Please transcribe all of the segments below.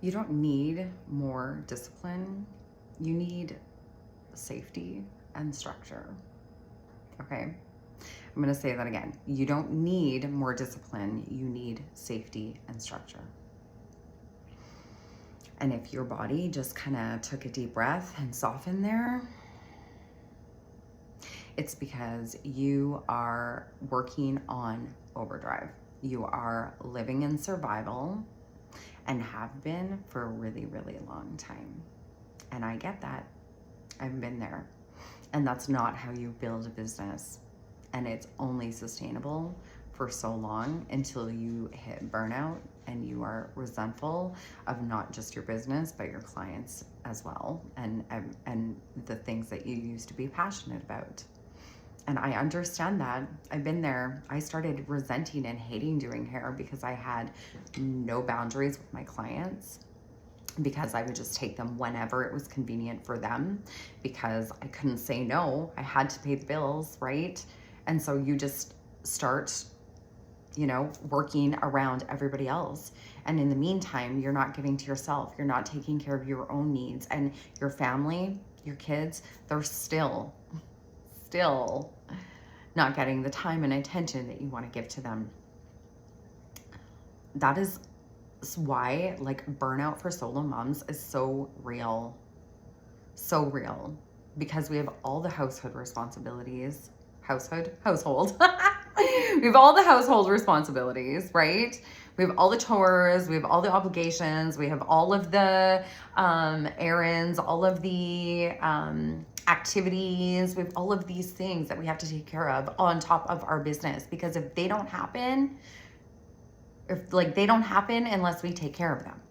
You don't need more discipline. You need safety and structure. Okay? I'm going to say that again. You don't need more discipline. You need safety and structure. And if your body just kind of took a deep breath and softened there, it's because you are working on overdrive. You are living in survival and have been for a really, really long time. And I get that. I've been there. And that's not how you build a business. And it's only sustainable for so long until you hit burnout and you are resentful of not just your business, but your clients as well. And the things that you used to be passionate about. And I understand that. I've been there. I started resenting and hating doing hair because I had no boundaries with my clients, because I would just take them whenever it was convenient for them, because I couldn't say no. I had to pay the bills, right? And so you just start, working around everybody else. And in the meantime, you're not giving to yourself. You're not taking care of your own needs. And your family, your kids, they're still not getting the time and attention that you want to give to them. That is why burnout for solo moms is so real. So real. Because we have all the household responsibilities. Household. We have all the household responsibilities, right? We have all the chores, we have all the obligations, we have all of the errands, all of the activities, we have all of these things that we have to take care of on top of our business. Because if they don't happen, they don't happen unless we take care of them.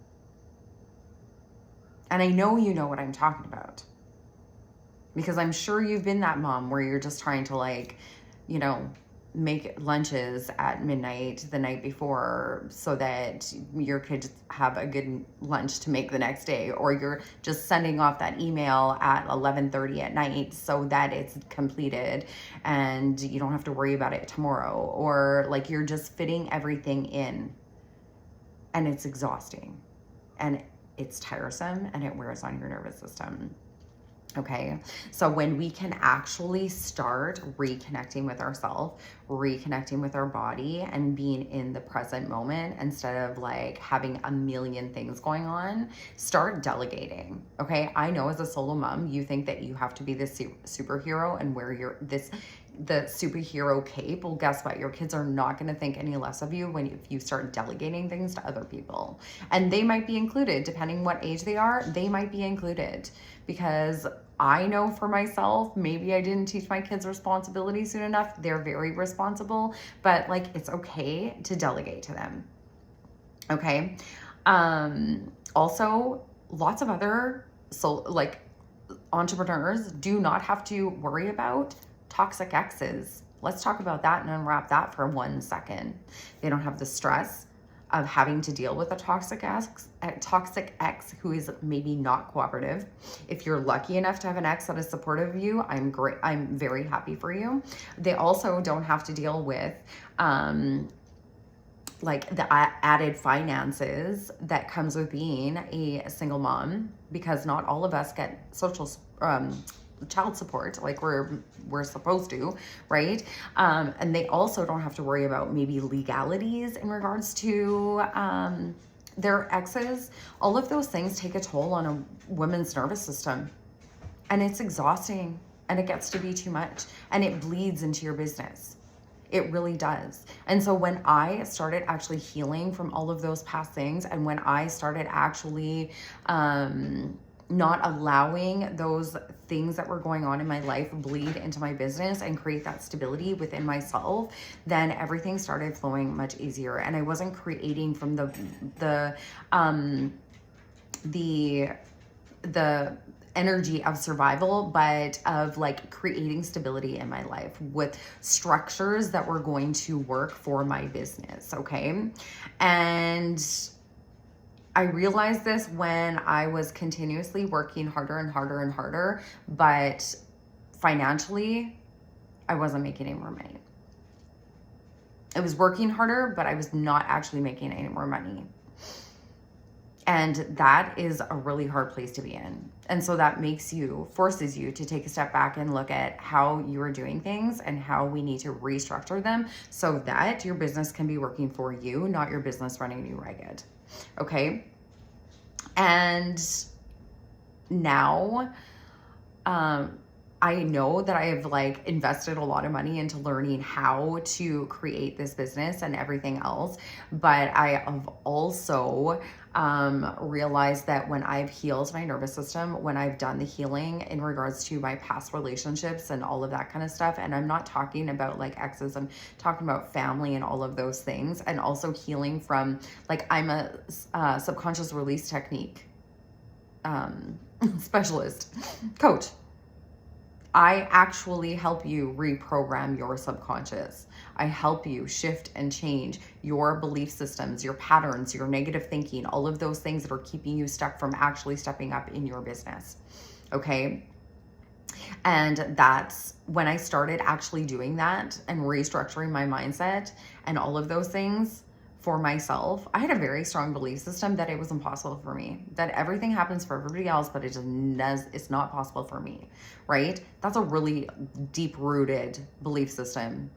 And I know you know what I'm talking about. Because I'm sure you've been that mom where you're just trying to make lunches at midnight the night before so that your kids have a good lunch to make the next day, or you're just sending off that email at 11:30 at night so that it's completed and you don't have to worry about it tomorrow, or you're just fitting everything in, and it's exhausting and it's tiresome and it wears on your nervous system. Okay, so when we can actually start reconnecting with ourselves, reconnecting with our body, and being in the present moment instead of having a million things going on, start delegating. Okay, I know as a solo mom, you think that you have to be this superhero and wear the superhero cape. Well, guess what? Your kids are not going to think any less of you if you start delegating things to other people. And they might be included, depending what age they are, they might be included. Because I know for myself, maybe I didn't teach my kids responsibility soon enough. They're very responsible, but it's okay to delegate to them. Okay. Also, lots of other entrepreneurs do not have to worry about toxic exes. Let's talk about that and unwrap that for 1 second. They don't have the stress of having to deal with a toxic ex who is maybe not cooperative. If you're lucky enough to have an ex that is supportive of you, I'm very happy for you. They also don't have to deal with the added finances that comes with being a single mom, because not all of us get social child support we're supposed to, right? And they also don't have to worry about maybe legalities in regards to their exes. All of those things take a toll on a woman's nervous system, and it's exhausting, and it gets to be too much, and it bleeds into your business. It really does. And so when I started actually healing from all of those past things, and when I started actually not allowing those things that were going on in my life bleed into my business and create that stability within myself, then everything started flowing much easier. And I wasn't creating from the energy of survival, but of creating stability in my life with structures that were going to work for my business. Okay. And I realized this when I was continuously working harder and harder and harder, but financially, I wasn't making any more money. I was working harder, but I was not actually making any more money. And that is a really hard place to be in. And so that forces you to take a step back and look at how you are doing things and how we need to restructure them so that your business can be working for you, not your business running you ragged. Okay. And now, I know that I have like invested a lot of money into learning how to create this business and everything else. But I have also realized that when I've healed my nervous system, when I've done the healing in regards to my past relationships and all of that kind of stuff, and I'm not talking about like exes, I'm talking about family and all of those things, and also healing from like, I'm a subconscious release technique specialist, coach. I actually help you reprogram your subconscious. I help you shift and change your belief systems, your patterns, your negative thinking, all of those things that are keeping you stuck from actually stepping up in your business. Okay. And that's when I started actually doing that and restructuring my mindset and all of those things for myself. I had a very strong belief system that it was impossible for me, that everything happens for everybody else, but it's not possible for me, right? That's a really deep rooted belief system.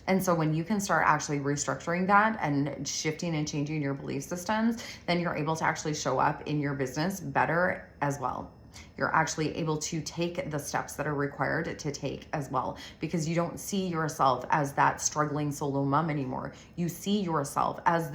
And so when you can start actually restructuring that and shifting and changing your belief systems, then you're able to actually show up in your business better as well. You're actually able to take the steps that are required to take as well, because you don't see yourself as that struggling solo mom anymore. You see yourself as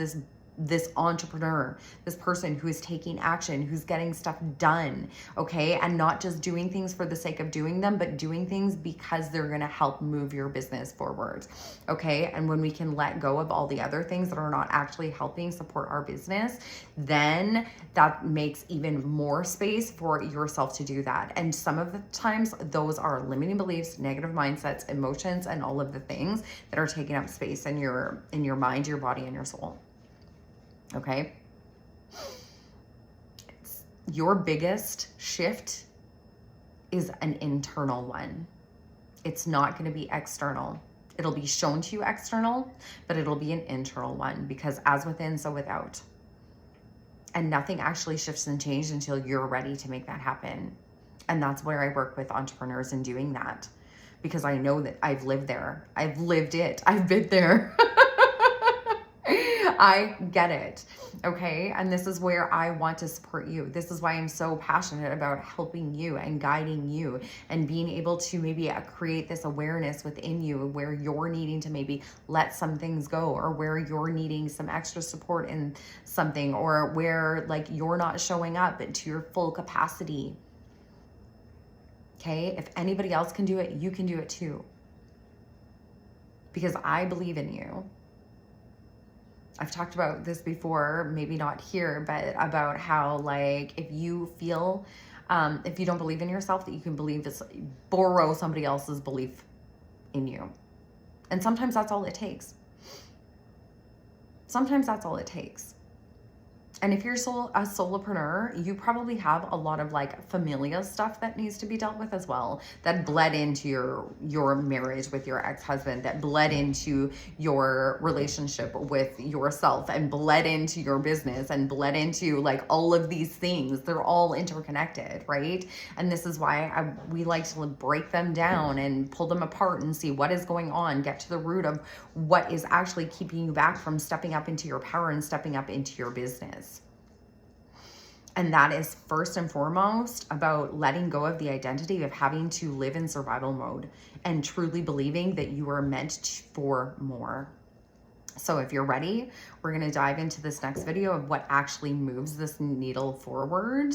this entrepreneur, this person who is taking action, who's getting stuff done, okay? And not just doing things for the sake of doing them, but doing things because they're gonna help move your business forward, okay? And when we can let go of all the other things that are not actually helping support our business, then that makes even more space for yourself to do that. And some of the times those are limiting beliefs, negative mindsets, emotions, and all of the things that are taking up space in your mind, your body, and your soul. Okay. Your biggest shift is an internal one. It's not going to be external. It'll be shown to you external, but it'll be an internal one, because as within, so without. And nothing actually shifts and changes until you're ready to make that happen. And that's where I work with entrepreneurs in doing that, because I know that I've lived there. I've lived it. I've been there. I get it. Okay. And this is where I want to support you. This is why I'm so passionate about helping you and guiding you and being able to maybe create this awareness within you where you're needing to maybe let some things go, or where you're needing some extra support in something, or where like you're not showing up to your full capacity. Okay. If anybody else can do it, you can do it too. Because I believe in you. I've talked about this before, maybe not here, but about how like if you feel, if you don't believe in yourself, that you can borrow somebody else's belief in you. And sometimes that's all it takes. Sometimes that's all it takes. And if you're a solopreneur, you probably have a lot of like familial stuff that needs to be dealt with as well, that bled into your marriage with your ex-husband, that bled into your relationship with yourself, and bled into your business, and bled into like all of these things. They're all interconnected, right? And this is why we like to break them down and pull them apart and see what is going on, get to the root of what is actually keeping you back from stepping up into your power and stepping up into your business. And that is first and foremost about letting go of the identity of having to live in survival mode and truly believing that you are meant for more. So if you're ready, we're going to dive into this next video of what actually moves this needle forward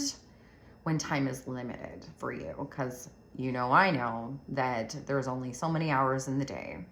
when time is limited for you. Because I know that there's only so many hours in the day.